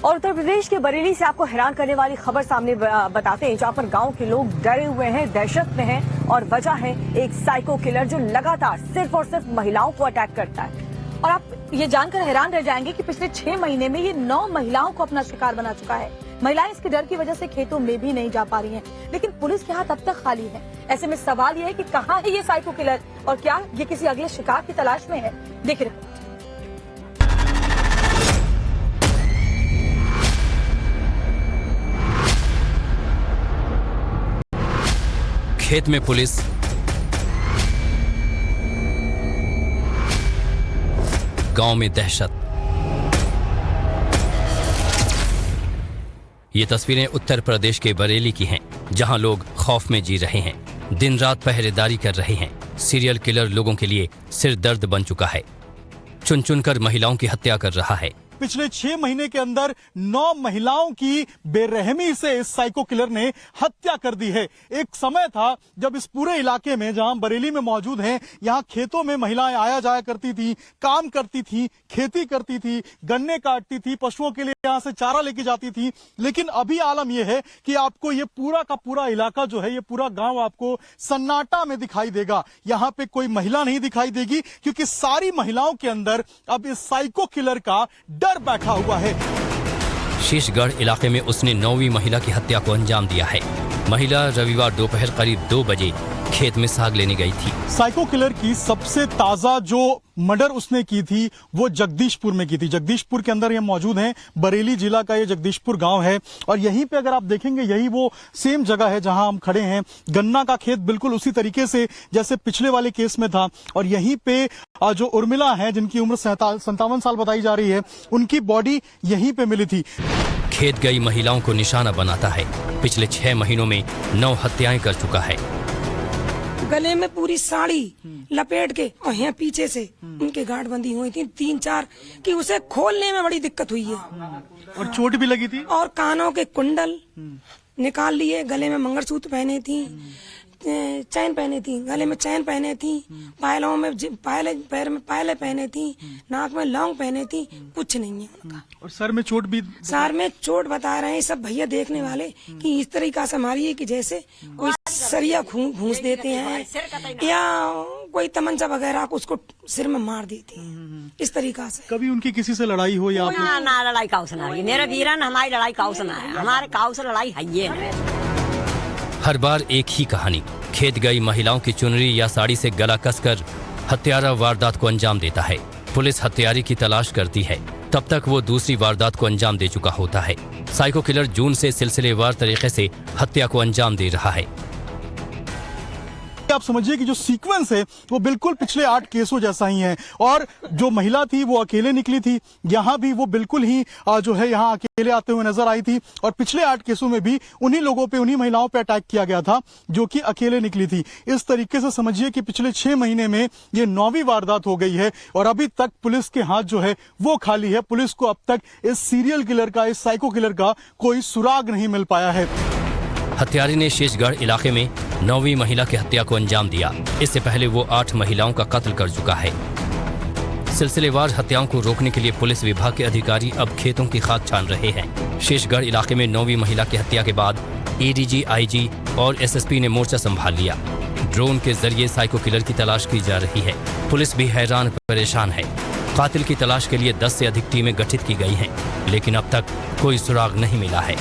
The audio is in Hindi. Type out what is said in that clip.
और उत्तर प्रदेश के बरेली से आपको हैरान करने वाली खबर सामने बताते हैं, जहां पर गांव के लोग डरे हुए हैं, दहशत में हैं और वजह है एक साइको किलर जो लगातार सिर्फ और सिर्फ महिलाओं को अटैक करता है। और आप ये जानकर हैरान रह जाएंगे कि पिछले 6 महीने में ये 9 महिलाओं को अपना शिकार बना चुका है। महिलाएं इसके डर की वजह से खेतों में भी नहीं जा पा रही हैं, लेकिन पुलिस के हाथ अब तक खाली है। ऐसे में सवाल ये है कि कहाँ है ये साइको किलर और क्या ये किसी अगले शिकार की तलाश में है। देखिए रिपोर्ट। खेत में पुलिस, गांव में दहशत। ये तस्वीरें उत्तर प्रदेश के बरेली की हैं, जहां लोग खौफ में जी रहे हैं, दिन रात पहरेदारी कर रहे हैं। सीरियल किलर लोगों के लिए सिर दर्द बन चुका है, चुन चुनकर महिलाओं की हत्या कर रहा है। पिछले 6 महीने के अंदर 9 महिलाओं की बेरहमी से इस साइको किलर ने हत्या कर दी है। एक समय था जब इस पूरे इलाके में, जहां बरेली में मौजूद हैं, यहां खेतों में महिलाएं आया जाया करती थी, काम करती थी, खेती करती थी, गन्ने काटती थी, पशुओं के लिए यहां से चारा लेके जाती थी। लेकिन अभी आलम यह है कि आपको ये पूरा का पूरा इलाका जो है, ये पूरा गांव आपको सन्नाटा में दिखाई देगा। यहाँ पे कोई महिला नहीं दिखाई देगी, क्योंकि सारी महिलाओं के अंदर अब इस साइको किलर का डर बैठा हुआ है। शीशगढ़ इलाके में उसने 9वीं महिला की हत्या को अंजाम दिया है। महिला रविवार दोपहर करीब 2 बजे खेत में साग लेने गई थी। साइको किलर की सबसे ताजा जो मर्डर उसने की थी वो जगदीशपुर में की थी। जगदीशपुर के अंदर ये मौजूद है, बरेली जिला का ये जगदीशपुर गांव है। और यहीं पे अगर आप देखेंगे, यही वो सेम जगह है जहां हम खड़े हैं। गन्ना का खेत बिल्कुल उसी तरीके से जैसे पिछले वाले केस में था। और यहीं पे जो उर्मिला है, जिनकी उम्र 57 साल बताई जा रही है, उनकी बॉडी यहीं पे मिली थी। खेत गई महिलाओं को निशाना बनाता है। पिछले 6 महीनों में 9 हत्याएं कर चुका है। गले में पूरी साड़ी लपेट के और यहाँ पीछे से उनके गांठ बंधी हुई थी 3-4 कि उसे खोलने में बड़ी दिक्कत हुई है। और चोट भी लगी थी। और कानों के कुंडल निकाल लिए, गले में मंगलसूत्र पहने थी, चैन पहने थी, गले में चैन पहने थी, पायलों में पायले, पैर में पायले पहने थी, नाक में लौंग पहने थी, कुछ नहीं है उनका। और सर में चोट भी। सर में चोट बता रहे हैं सब भैया देखने वाले कि इस तरीका से मारिए कि जैसे कोई सरिया घूस देते हैं या कोई तमंचा वगैरह को उसको सिर में मार देती है, इस तरीका से। कभी उनकी किसी से लड़ाई हो या ना लड़ाई काऊ से ना, मेरे वीरन हमारी लड़ाई काऊ से ना है, हमारे काऊ से लड़ाई है ये। हर बार एक ही कहानी, खेत गई महिलाओं की चुनरी या साड़ी से गला कसकर हत्यारा वारदात को अंजाम देता है। पुलिस हत्यारे की तलाश करती है, तब तक वो दूसरी वारदात को अंजाम दे चुका होता है। साइको किलर जून से सिलसिलेवार तरीके से हत्या को अंजाम दे रहा है। आप समझिए कि जो सीक्वेंस है वो बिल्कुल पिछले 8 केसों जैसा ही है। और जो महिला थी वो अकेले निकली थी, यहाँ भी वो बिल्कुल ही जो है यहाँ अकेले आते हुए नजर आई थी। और पिछले 8 केसों में भी उन्हीं लोगों पे, उन्हीं महिलाओं पे अटैक किया गया था जो कि अकेले निकली थी। इस तरीके से समझिए कि पिछले 6 महीने में ये 9वीं वारदात हो गई है और अभी तक पुलिस के हाथ जो है वो खाली है। पुलिस को अब तक इस सीरियल किलर का, इस साइको किलर का कोई सुराग नहीं मिल पाया है। हत्यारे ने शीशगढ़ इलाके में 9वीं महिला की हत्या को अंजाम दिया। इससे पहले वो 8 महिलाओं का कत्ल कर चुका है। सिलसिलेवार हत्याओं को रोकने के लिए पुलिस विभाग के अधिकारी अब खेतों की खाक छान रहे हैं। शीशगढ़ इलाके में 9वीं महिला की हत्या के बाद एडीजी, आईजी और एसएसपी ने मोर्चा संभाल लिया। ड्रोन के जरिए साइको किलर की तलाश की जा रही है। पुलिस भी हैरान परेशान है। कातिल की तलाश के लिए 10 से अधिक टीमें गठित की गई हैं, लेकिन अब तक कोई सुराग नहीं मिला है।